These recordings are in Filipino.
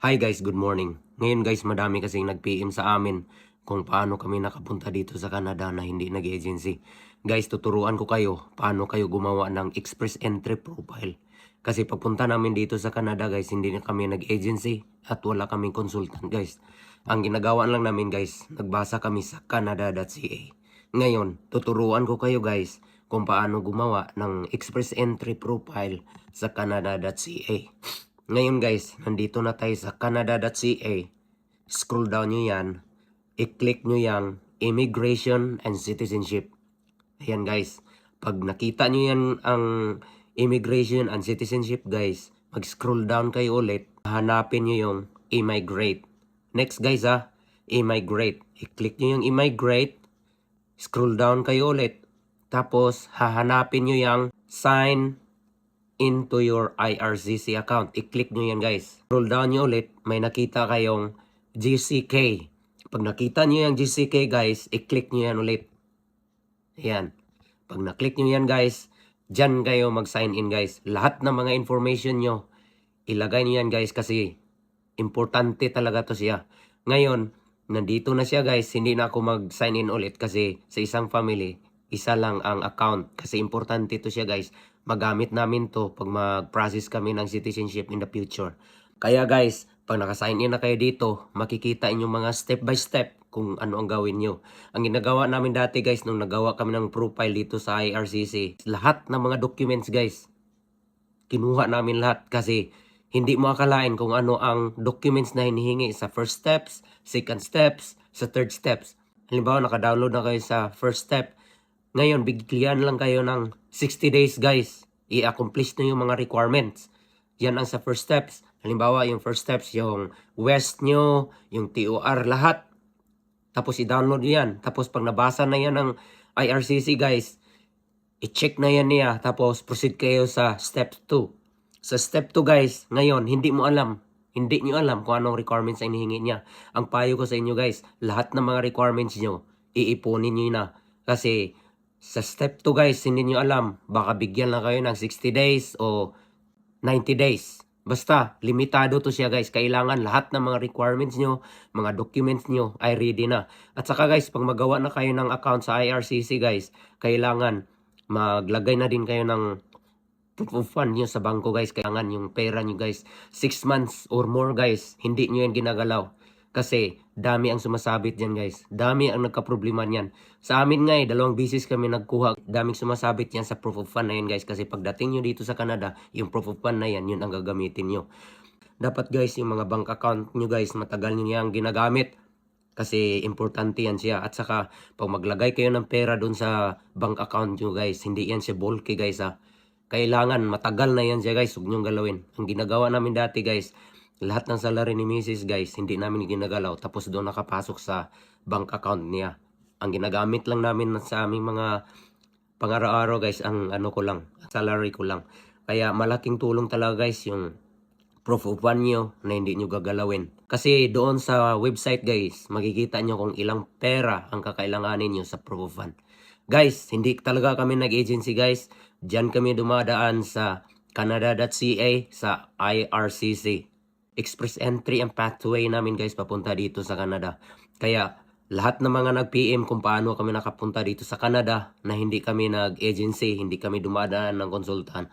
Hi guys, good morning. Ngayon guys, madami kasing nag-PM sa amin kung paano kami nakapunta dito sa Canada na hindi nag-agency. Guys, tuturuan ko kayo paano kayo gumawa ng express entry profile. Kasi pagpunta namin dito sa Canada guys, hindi na kami nag-agency at wala kaming consultant guys. Ang ginagawa lang namin guys, nagbasa kami sa canada.ca. Ngayon, tuturuan ko kayo guys kung paano gumawa ng express entry profile sa canada.ca. Ngayon guys, nandito na tayo sa canada.ca. Scroll down nyo yan. I-click nyo yung Immigration and Citizenship. Ayan guys. Pag nakita nyo yan ang Immigration and Citizenship guys, mag-scroll down kayo ulit. Hanapin nyo yung Immigrate. Next guys Immigrate. I-click nyo yung Immigrate. Scroll down kayo ulit. Tapos hahanapin nyo yung Sign into your IRCC account. I-click nyo yan guys. Scroll down nyo ulit, may nakita kayong GCK. Pag nakita nyo yung GCK guys, i-click nyo yan ulit. Ayan. Pag na-click nyo yan guys, dyan kayo mag-sign in guys. Lahat ng mga information nyo, ilagay nyo yan guys kasi importante talaga to siya. Ngayon, nandito na siya guys, hindi na ako mag-sign in ulit kasi sa isang family, isa lang ang account. Kasi importante to siya guys. Magamit namin to pag mag-process kami ng citizenship in the future. Kaya guys, pag naka-sign in na kayo dito, makikita inyong mga step by step kung ano ang gawin nyo. Ang ginagawa namin dati guys, nung nagawa kami ng profile dito sa IRCC, lahat ng mga documents guys, kinuha namin lahat kasi hindi mo akalain kung ano ang documents na hinihingi sa first steps, second steps, sa third steps. Halimbawa, naka-download na kayo sa first step. Ngayon, bigyan lang kayo ng 60 days guys. I-accomplish nyo yung mga requirements. Yan ang sa first steps. Halimbawa, yung first steps, yung West nyo, yung TOR, lahat. Tapos i-download yan. Tapos pag nabasa na yan ng IRCC guys, i-check na yan niya. Tapos proceed kayo sa step 2. Sa step 2 guys, ngayon, hindi mo alam. Hindi nyo alam kung anong requirements ang hinihingi niya. Ang payo ko sa inyo guys, lahat ng mga requirements nyo, iipunin nyo na. Kasi sa step 2 guys, hindi nyo alam. Baka bigyan lang kayo ng 60 days o 90 days. Basta, limitado to siya guys. Kailangan lahat ng mga requirements nyo, mga documents nyo ay ready na. At saka guys, pag magawa na kayo ng account sa IRCC guys, kailangan maglagay na din kayo ng proof of fund nyo sa bangko guys. Kailangan yung pera nyo guys, 6 months or more guys, hindi nyo yan ginagalaw. Kasi dami ang sumasabit dyan guys. Dami ang nagka-problema niyan. Sa amin nga 2 beses kami nagkuha. Daming sumasabit yan sa proof of fund na yan guys. Kasi pagdating nyo dito sa Canada, yung proof of fund na yan, yun ang gagamitin nyo. Dapat guys, yung mga bank account nyo guys, matagal nyo yan ginagamit. Kasi importante yan siya. At saka, pag maglagay kayo ng pera dun sa bank account nyo guys, hindi yan siya bulky guys Kailangan matagal na yan siya guys. Huwag nyong galawin. Ang ginagawa namin dati guys, lahat ng salary ni Mrs. guys, hindi namin ginagalaw. Tapos doon nakapasok sa bank account niya. Ang ginagamit lang namin sa aming mga pang-araw-araw guys, ang ano ko lang, salary ko lang. Kaya malaking tulong talaga guys yung proof of fund nyo na hindi nyo gagalawin. Kasi doon sa website guys, makikita nyo kung ilang pera ang kakailanganin nyo sa proof of fund. Guys, hindi talaga kami nag-agency guys. Diyan kami dumadaan sa canada.ca sa IRCC. Express entry ang pathway namin guys papunta dito sa Canada. Kaya lahat ng mga nag-PM kung paano kami nakapunta dito sa Canada na hindi kami nag-agency, hindi kami dumadaan ng konsultan.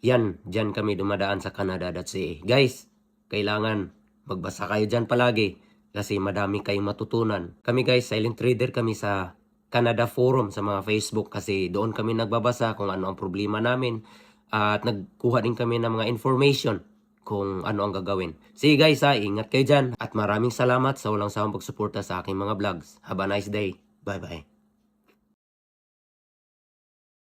Yan, dyan kami dumadaan sa canada.ca. Guys, kailangan magbasa kayo dyan palagi kasi madami kayong matutunan. Kami guys, silent reader kami sa Canada Forum sa mga Facebook kasi doon kami nagbabasa kung ano ang problema namin at nagkuha din kami ng mga information kung ano ang gagawin. Sige guys ingat kayo dyan at maraming salamat sa walang sawang pagsuporta sa aking mga vlogs. Have a nice day. Bye bye.